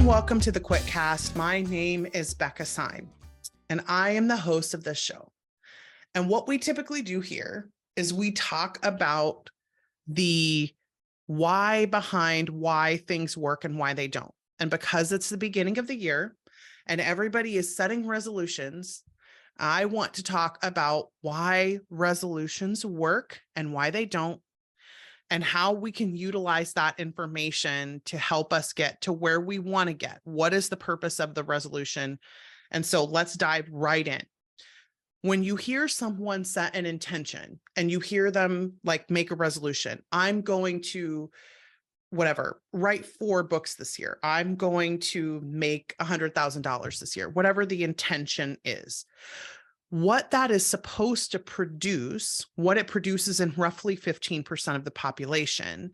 welcome to the Quitcast. My name is Becca Syme, and I am the host of this show. And what we typically do here is we talk about the why behind why things work and why they don't. And because it's the beginning of the year and everybody is setting resolutions, I want to talk about why resolutions work and why they don't, and how we can utilize that information to help us get to where we want to get. What is the purpose of the resolution? And so let's dive right in. When you hear someone set an intention and you hear them like make a resolution, I'm going to write 4 books this year. I'm going to make $100,000 this year, whatever the intention is. What that is supposed to produce, what it produces in roughly 15% of the population,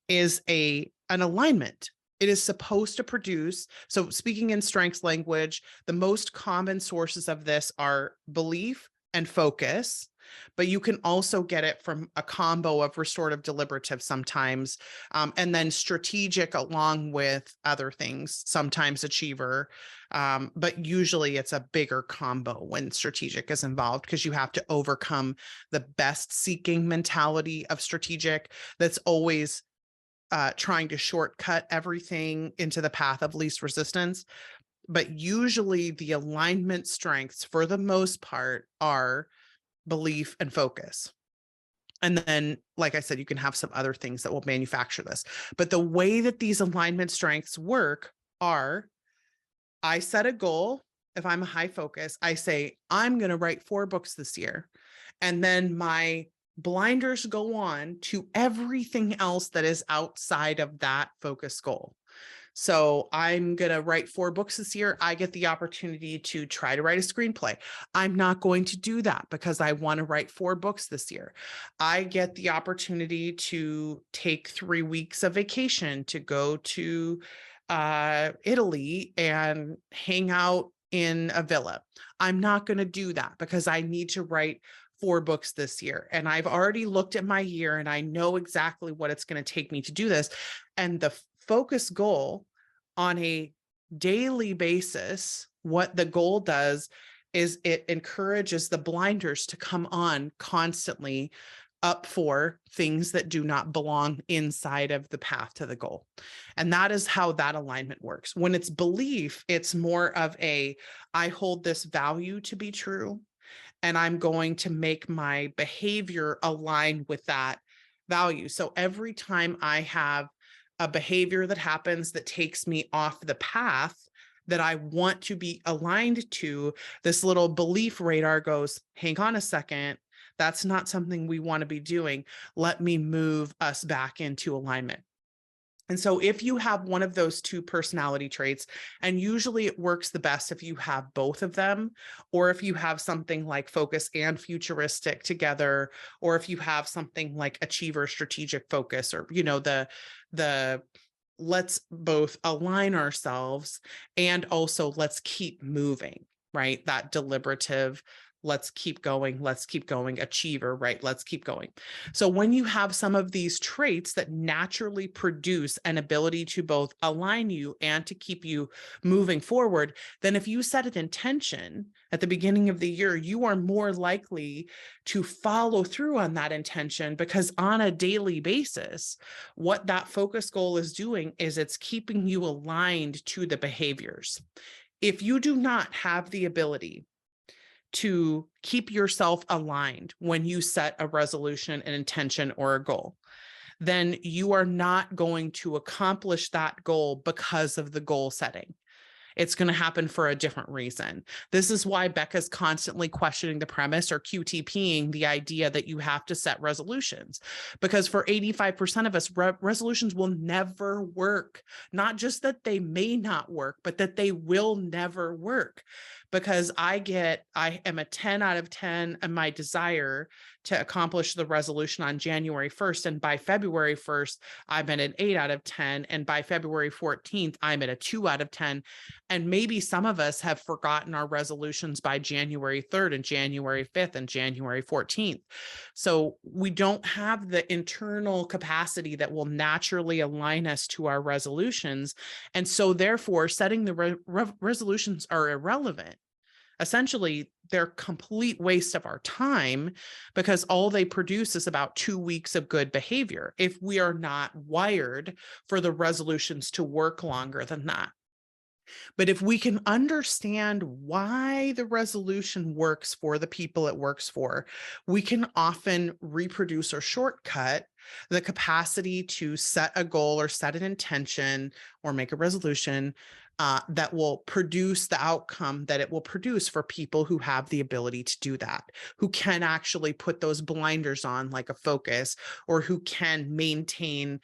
is an alignment. It is supposed to produce, so speaking in strengths language, the most common sources of this are belief and focus, but you can also get it from a combo of restorative deliberative sometimes, and then strategic along with other things, sometimes achiever, but usually it's a bigger combo when strategic is involved, because you have to overcome the best seeking mentality of strategic that's always trying to shortcut everything into the path of least resistance. But usually the alignment strengths for the most part are belief and focus. And then, like I said, you can have some other things that will manufacture this. But the way that these alignment strengths work are, I set a goal. If I'm a high focus, I say, I'm going to write 4 books this year. And then my blinders go on to everything else that is outside of that focus goal. So I'm going to write 4 books this year. I get the opportunity to try to write a screenplay. I'm not going to do that because I want to write 4 books this year. I get the opportunity to take 3 weeks of vacation to go to Italy and hang out in a villa. I'm not going to do that because I need to write 4 books this year. And I've already looked at my year and I know exactly what it's going to take me to do this. And the focus goal on a daily basis, what the goal does is it encourages the blinders to come on constantly up for things that do not belong inside of the path to the goal. And that is how that alignment works. When it's belief, it's more of I hold this value to be true, and I'm going to make my behavior align with that value. So every time I have a behavior that happens that takes me off the path that I want to be aligned to, this little belief radar goes, hang on a second, that's not something we want to be doing. Let me move us back into alignment. And so if you have one of those 2 personality traits, and usually it works the best if you have both of them, or if you have something like focus and futuristic together, or if you have something like achiever strategic focus, or, the let's both align ourselves and also let's keep moving, right? That deliberative, let's keep going, achiever, right? Let's keep going. So when you have some of these traits that naturally produce an ability to both align you and to keep you moving forward, then if you set an intention at the beginning of the year, you are more likely to follow through on that intention, because on a daily basis, what that focus goal is doing is it's keeping you aligned to the behaviors. If you do not have the ability to keep yourself aligned when you set a resolution, an intention, or a goal, then you are not going to accomplish that goal because of the goal setting. It's going to happen for a different reason. This is why Becca's constantly questioning the premise, or QTPing the idea that you have to set resolutions, because for 85% of us, resolutions will never work. Not just that they may not work, but that they will never work, because I am a 10 out of 10 in my desire to accomplish the resolution on January 1st. And by February 1st, I'm at an 8 out of 10. And by February 14th, I'm at a 2 out of 10. And maybe some of us have forgotten our resolutions by January 3rd and January 5th and January 14th. So we don't have the internal capacity that will naturally align us to our resolutions. And so therefore, setting the resolutions are irrelevant. Essentially, they're complete waste of our time because all they produce is about 2 weeks of good behavior if we are not wired for the resolutions to work longer than that. But if we can understand why the resolution works for the people it works for, we can often reproduce or shortcut the capacity to set a goal or set an intention or make a resolution that will produce the outcome that it will produce for people who have the ability to do that, who can actually put those blinders on like a focus, or who can maintain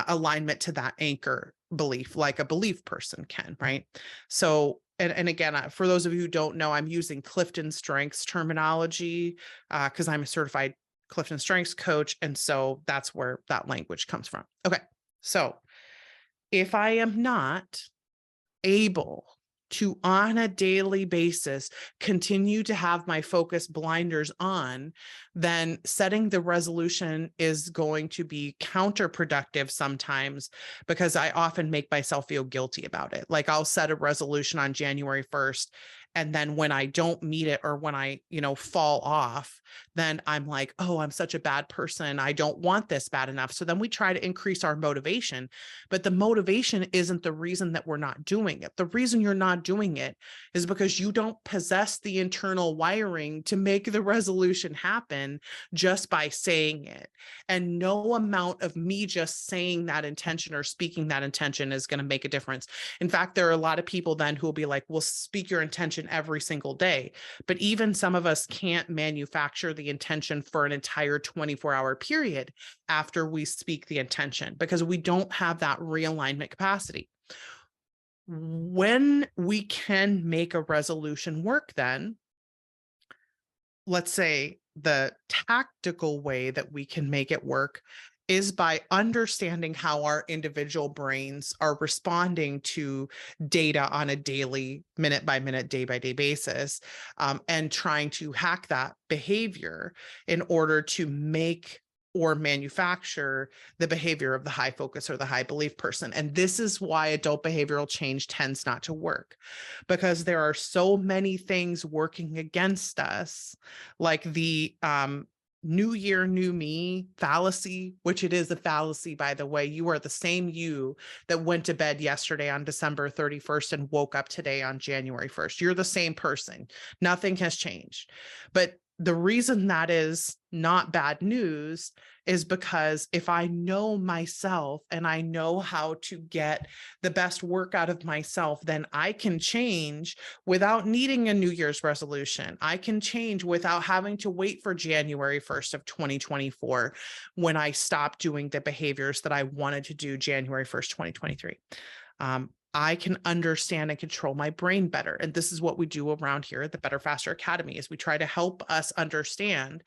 alignment to that anchor belief like a belief person can, right? So, and again, for those of you who don't know, I'm using Clifton Strengths terminology because I'm a certified Clifton Strengths coach. And so that's where that language comes from. Okay. So if I am not able to, on a daily basis, continue to have my focus blinders on, then setting the resolution is going to be counterproductive sometimes, because I often make myself feel guilty about it. Like I'll set a resolution on January 1st. And then when I don't meet it, or when I, fall off, then I'm like, oh, I'm such a bad person. I don't want this bad enough. So then we try to increase our motivation, but the motivation isn't the reason that we're not doing it. The reason you're not doing it is because you don't possess the internal wiring to make the resolution happen just by saying it. And no amount of me just saying that intention or speaking that intention is going to make a difference. In fact, there are a lot of people then who will be like, well, speak your intention every single day. But even some of us can't manufacture the intention for an entire 24-hour period after we speak the intention, because we don't have that realignment capacity. When we can make a resolution work, then let's say the tactical way that we can make it work is by understanding how our individual brains are responding to data on a daily, minute by minute, day by day basis, and trying to hack that behavior in order to make or manufacture the behavior of the high focus or the high belief person. And this is why adult behavioral change tends not to work, because there are so many things working against us, like the new year, new me fallacy, which it is a fallacy, by the way. You are the same you that went to bed yesterday on December 31st and woke up today on January 1st. You're the same person. Nothing has changed. But the reason that is not bad news is because if I know myself and I know how to get the best work out of myself, then I can change without needing a New Year's resolution. I can change without having to wait for January 1st of 2024 when I stop doing the behaviors that I wanted to do January 1st, 2023. I can understand and control my brain better. And this is what we do around here at the Better Faster Academy, is we try to help us understand,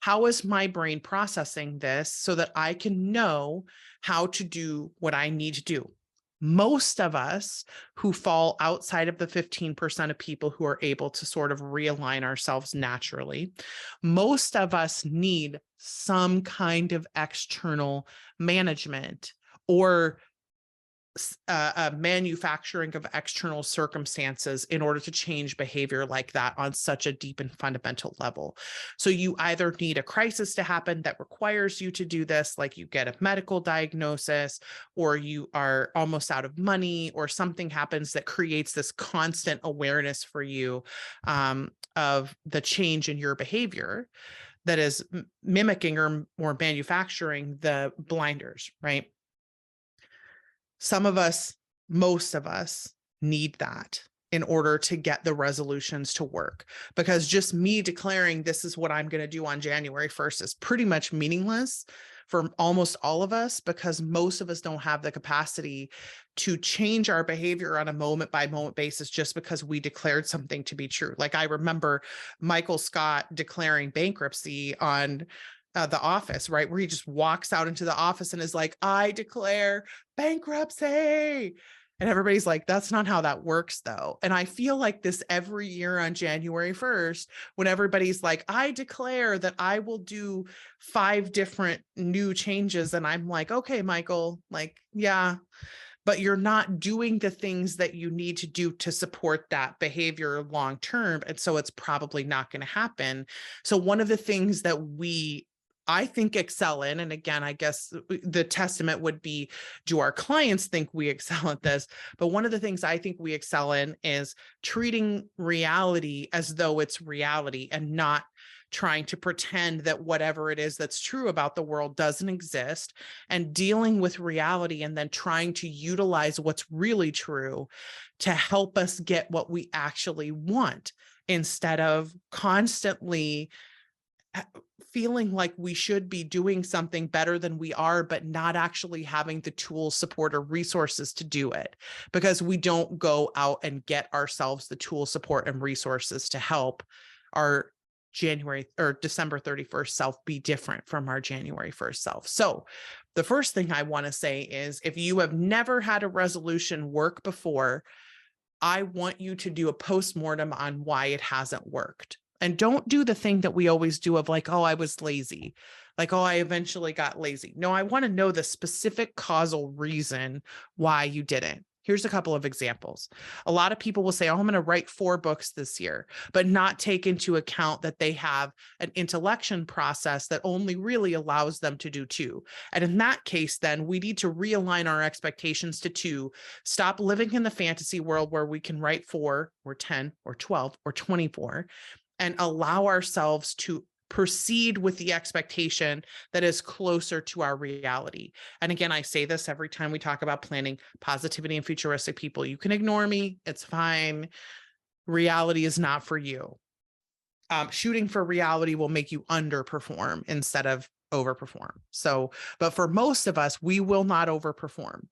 how is my brain processing this so that I can know how to do what I need to do. Most of us who fall outside of the 15% of people who are able to sort of realign ourselves naturally, most of us need some kind of external management or manufacturing of external circumstances in order to change behavior like that on such a deep and fundamental level. So you either need a crisis to happen that requires you to do this, like you get a medical diagnosis, or you are almost out of money, or something happens that creates this constant awareness for you of the change in your behavior that is mimicking or manufacturing the blinders, right? Some of us, most of us need that in order to get the resolutions to work, because just me declaring this is what I'm going to do on January 1st is pretty much meaningless for almost all of us, because most of us don't have the capacity to change our behavior on a moment by moment basis just because we declared something to be true. Like I remember Michael Scott declaring bankruptcy on The Office, right? Where he just walks out into the office and is like, I declare bankruptcy. And everybody's like, that's not how that works, though. And I feel like this every year on January 1st, when everybody's like, I declare that I will do 5 different new changes. And I'm like, okay, Michael, like, yeah, but you're not doing the things that you need to do to support that behavior long term. And so it's probably not going to happen. So one of the things that I think excel in, and again, I guess the testament would be, do our clients think we excel at this? But one of the things I think we excel in is treating reality as though it's reality and not trying to pretend that whatever it is that's true about the world doesn't exist, and dealing with reality and then trying to utilize what's really true to help us get what we actually want, instead of constantly feeling like we should be doing something better than we are, but not actually having the tools, support, or resources to do it, because we don't go out and get ourselves the tools, support, and resources to help our January or December 31st self be different from our January 1st self. So the first thing I want to say is, if you have never had a resolution work before, I want you to do a postmortem on why it hasn't worked. And don't do the thing that we always do of like, oh, I was lazy. Like, oh, I eventually got lazy. No, I want to know the specific causal reason why you didn't. Here's a couple of examples. A lot of people will say, oh, I'm going to write 4 books this year, but not take into account that they have an intellection process that only really allows them to do 2. And in that case, then we need to realign our expectations to 2, stop living in the fantasy world where we can write 4 or 10 or 12 or 24, and allow ourselves to proceed with the expectation that is closer to our reality. And again, I say this every time we talk about planning, positivity, and futuristic people. You can ignore me. It's fine. Reality is not for you. Shooting for reality will make you underperform instead of overperform. So, but for most of us, we will not overperform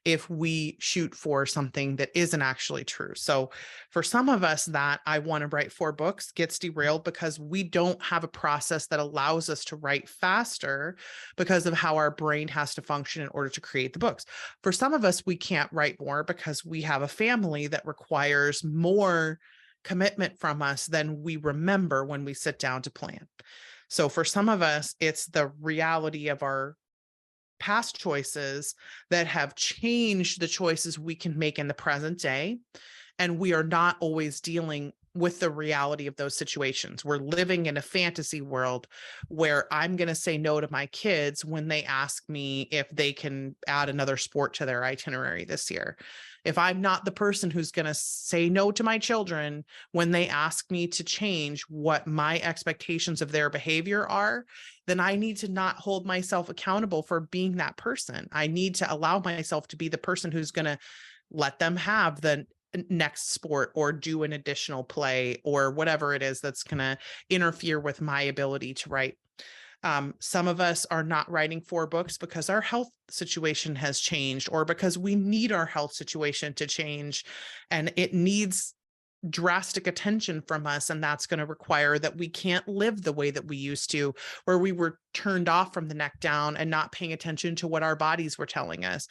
if we shoot for something that isn't actually true. So for some of us, that I want to write 4 books gets derailed because we don't have a process that allows us to write faster because of how our brain has to function in order to create the books. For some of us, we can't write more because we have a family that requires more commitment from us than we remember when we sit down to plan. So for some of us, it's the reality of our past choices that have changed the choices we can make in the present day. And we are not always dealing with the reality of those situations. We're living in a fantasy world where I'm going to say no to my kids when they ask me if they can add another sport to their itinerary this year. If I'm not the person who's going to say no to my children when they ask me to change what my expectations of their behavior are, then I need to not hold myself accountable for being that person. I need to allow myself to be the person who's going to let them have the next sport or do an additional play or whatever it is that's going to interfere with my ability to write. Some of us are not writing 4 books because our health situation has changed, or because we need our health situation to change, and it needs drastic attention from us. And that's going to require that we can't live the way that we used to, where we were turned off from the neck down and not paying attention to what our bodies were telling us.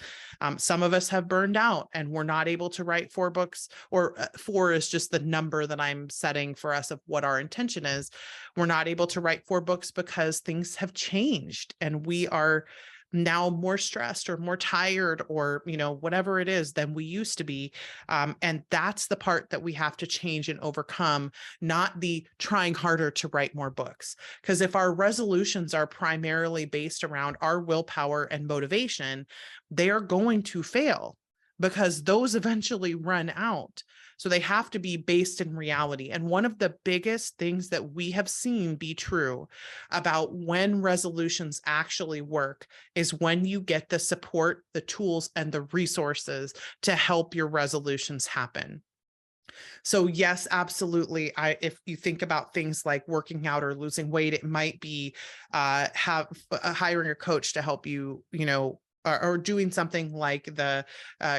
Some of us have burned out and we're not able to write 4 books, or 4 is just the number that I'm setting for us of what our intention is. We're not able to write 4 books because things have changed and we are now more stressed or more tired or, whatever it is than we used to be. And that's the part that we have to change and overcome, not the trying harder to write more books. Because if our resolutions are primarily based around our willpower and motivation, they are going to fail because those eventually run out. So they have to be based in reality. And one of the biggest things that we have seen be true about when resolutions actually work is when you get the support, the tools, and the resources to help your resolutions happen. So yes, absolutely. If you think about things like working out or losing weight, it might be hiring a coach to help you, or doing something like the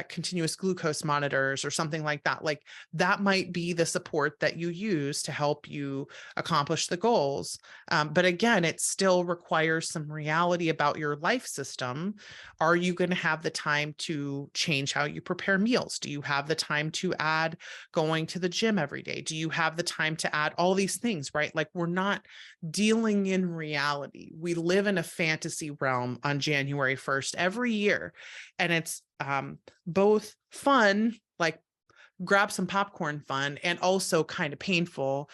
continuous glucose monitors or something like that. Like that might be the support that you use to help you accomplish the goals. But again, it still requires some reality about your life system. Are you going to have the time to change how you prepare meals? Do you have the time to add going to the gym every day? Do you have the time to add all these things, right? Like we're not dealing in reality. We live in a fantasy realm on January 1st every year. And it's both fun, like grab some popcorn fun, and also kind of painful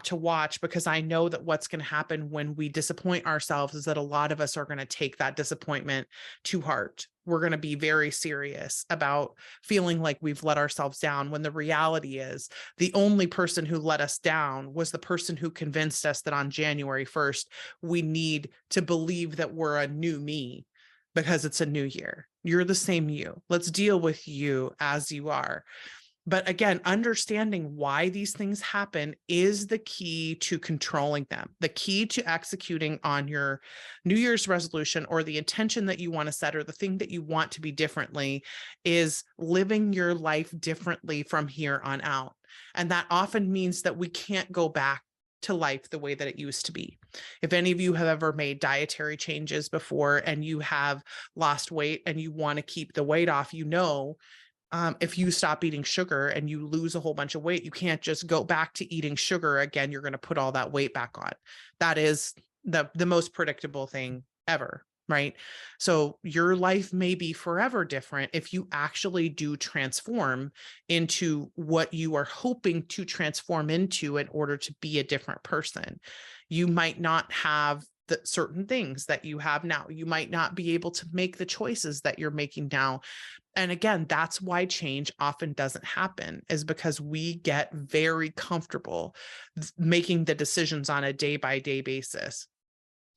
to watch, because I know that what's going to happen when we disappoint ourselves is that a lot of us are going to take that disappointment to heart. We're going to be very serious about feeling like we've let ourselves down, when the reality is the only person who let us down was the person who convinced us that on January 1st, we need to believe that we're a new me because it's a new year. You're the same you. Let's deal with you as you are. But again, understanding why these things happen is the key to controlling them. The key to executing on your New Year's resolution, or the intention that you want to set, or the thing that you want to be differently, is living your life differently from here on out. And that often means that we can't go back to life the way that it used to be. If any of you have ever made dietary changes before and you have lost weight and you want to keep the weight off, if you stop eating sugar and you lose a whole bunch of weight, you can't just go back to eating sugar again. You're going to put all that weight back on. That is the most predictable thing ever, right? So your life may be forever different if you actually do transform into what you are hoping to transform into in order to be a different person. You might not have the certain things that you have now. You might not be able to make the choices that you're making now. And again, that's why change often doesn't happen, is because we get very comfortable making the decisions on a day by day basis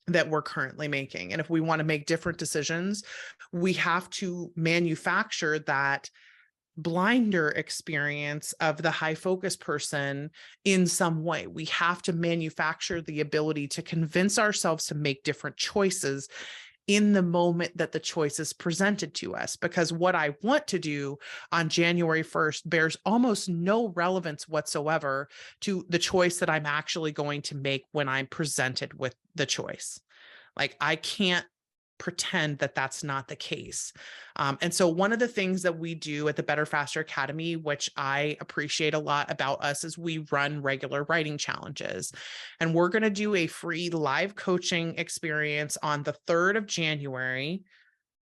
that we're currently making. And if we want to make different decisions, we have to manufacture that blinder experience of the high focus person in some way. We have to manufacture the ability to convince ourselves to make different choices in the moment that the choice is presented to us, because what I want to do on January 1st bears almost no relevance whatsoever to the choice that I'm actually going to make when I'm presented with the choice. Like I can't pretend that that's not the case. And so one of the things that we do at the Better Faster Academy, which I appreciate a lot about us, is we run regular writing challenges. And we're going to do a free live coaching experience on the 3rd of January.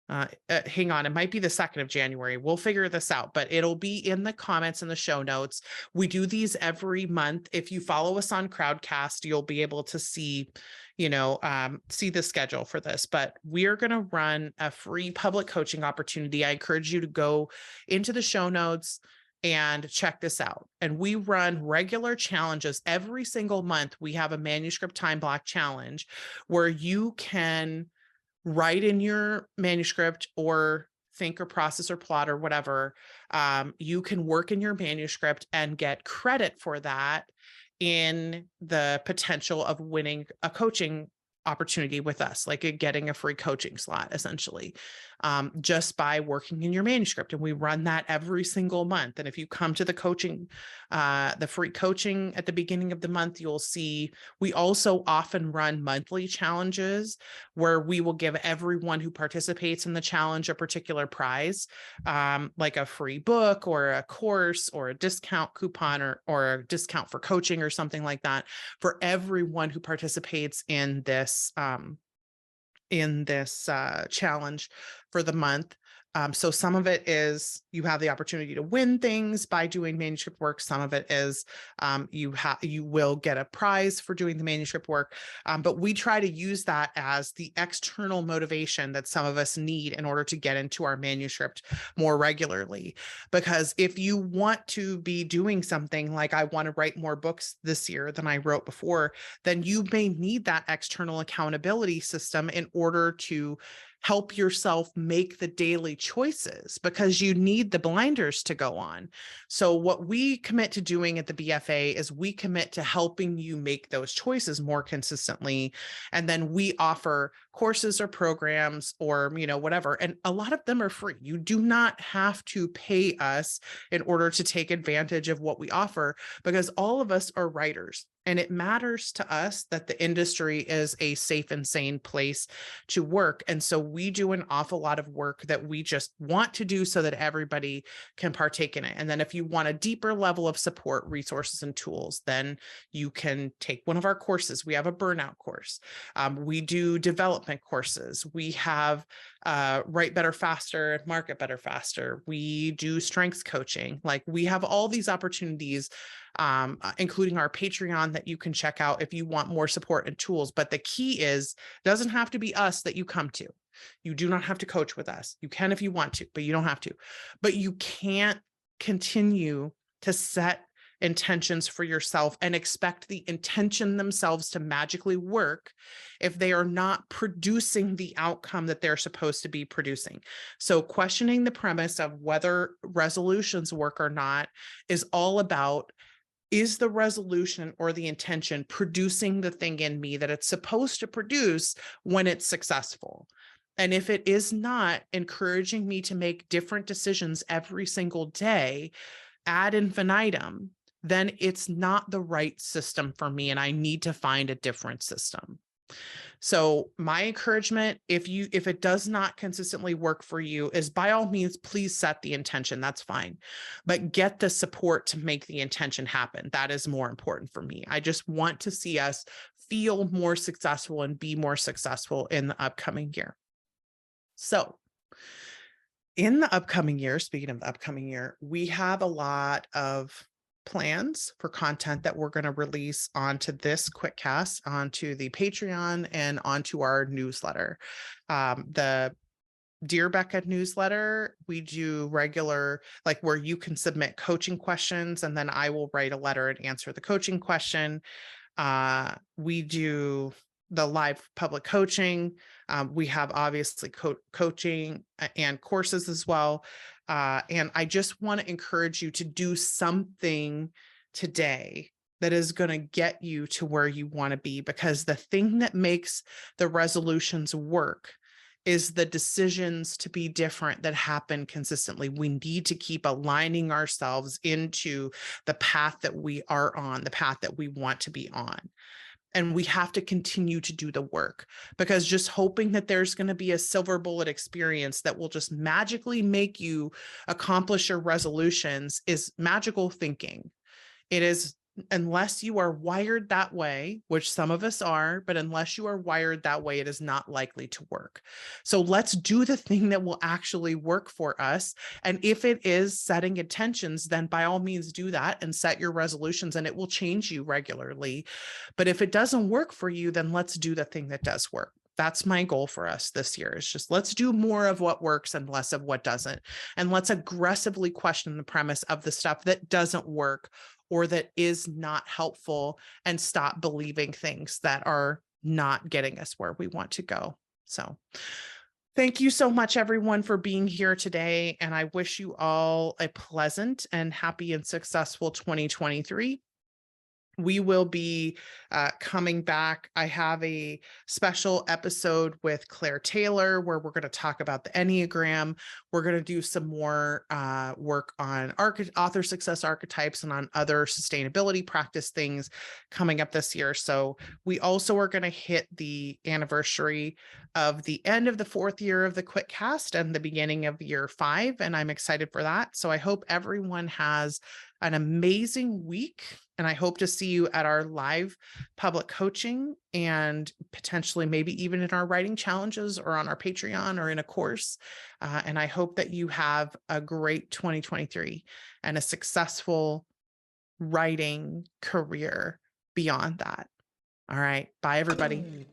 Hang on, it might be the 2nd of January. We'll figure this out, but it'll be in the comments in the show notes. We do these every month. If you follow us on Crowdcast, you'll be able to see the schedule for this, but we are going to run a free public coaching opportunity. I encourage you to go into the show notes and check this out. And we run regular challenges every single month. We have a manuscript time block challenge where you can write in your manuscript, or think or process or plot or whatever. You can work in your manuscript and get credit for that in the potential of winning a coaching opportunity with us, like getting a free coaching slot, essentially, just by working in your manuscript. And we run that every single month. And if you come to the coaching, the free coaching at the beginning of the month, you'll see we also often run monthly challenges where we will give everyone who participates in the challenge a particular prize, like a free book or a course or a discount coupon or a discount for coaching or something like that for everyone who participates in this challenge for the month. So some of it is you have the opportunity to win things by doing manuscript work. Some of it is you will get a prize for doing the manuscript work. But we try to use that as the external motivation that some of us need in order to get into our manuscript more regularly. Because if you want to be doing something like, I want to write more books this year than I wrote before, then you may need that external accountability system in order to help yourself make the daily choices because you need the blinders to go on. So what we commit to doing at the BFA is we commit to helping you make those choices more consistently. And then we offer courses or programs or, whatever. And a lot of them are free. You do not have to pay us in order to take advantage of what we offer, because all of us are writers. And it matters to us that the industry is a safe and sane place to work. And so we do an awful lot of work that we just want to do so that everybody can partake in it. And then if you want a deeper level of support, resources, and tools, then you can take one of our courses. We have a burnout course. We do development courses. We have Write Better Faster and Market Better Faster. We do strengths coaching. Like, we have all these opportunities, including our Patreon that you can check out if you want more support and tools. But the key is, it doesn't have to be us that you come to. You do not have to coach with us. You can if you want to, but you don't have to. But you can't continue to set intentions for yourself and expect the intention themselves to magically work if they are not producing the outcome that they're supposed to be producing. So questioning the premise of whether resolutions work or not is all about, is the resolution or the intention producing the thing in me that it's supposed to produce when it's successful? And if it is not encouraging me to make different decisions every single day ad infinitum, then it's not the right system for me, and I need to find a different system. So my encouragement, if it does not consistently work for you, is by all means, please set the intention. That's fine. But get the support to make the intention happen. That is more important for me. I just want to see us feel more successful and be more successful in the upcoming year. So in the upcoming year, speaking of the upcoming year, we have a lot of plans for content that we're going to release onto this Quitcast, onto the Patreon, and onto our newsletter. The Dear Becca newsletter, we do regular, like, where you can submit coaching questions, and then I will write a letter and answer the coaching question. We do the live public coaching. We have obviously coaching and courses as well. And I just want to encourage you to do something today that is going to get you to where you want to be, because the thing that makes the resolutions work is the decisions to be different that happen consistently. We need to keep aligning ourselves into the path that we are on, the path that we want to be on. And we have to continue to do the work, because just hoping that there's going to be a silver bullet experience that will just magically make you accomplish your resolutions is magical thinking. It is, unless you are wired that way, which some of us are, but unless you are wired that way, it is not likely to work. So let's do the thing that will actually work for us. And if it is setting intentions, then by all means do that and set your resolutions, and it will change you regularly. But if it doesn't work for you, then let's do the thing that does work. That's my goal for us this year, is just let's do more of what works and less of what doesn't. And let's aggressively question the premise of the stuff that doesn't work or that is not helpful, and stop believing things that are not getting us where we want to go. So thank you so much, everyone, for being here today. And I wish you all a pleasant and happy and successful 2023. We will be coming back. I have a special episode with Claire Taylor where we're going to talk about the Enneagram. We're going to do some more work on author success archetypes and on other sustainability practice things coming up this year. So we also are going to hit the anniversary of the end of the 4th year of the Quitcast and the beginning of year 5. And I'm excited for that. So I hope everyone has an amazing week. And I hope to see you at our live public coaching, and potentially maybe even in our writing challenges or on our Patreon or in a course. And I hope that you have a great 2023 and a successful writing career beyond that. All right. Bye, everybody.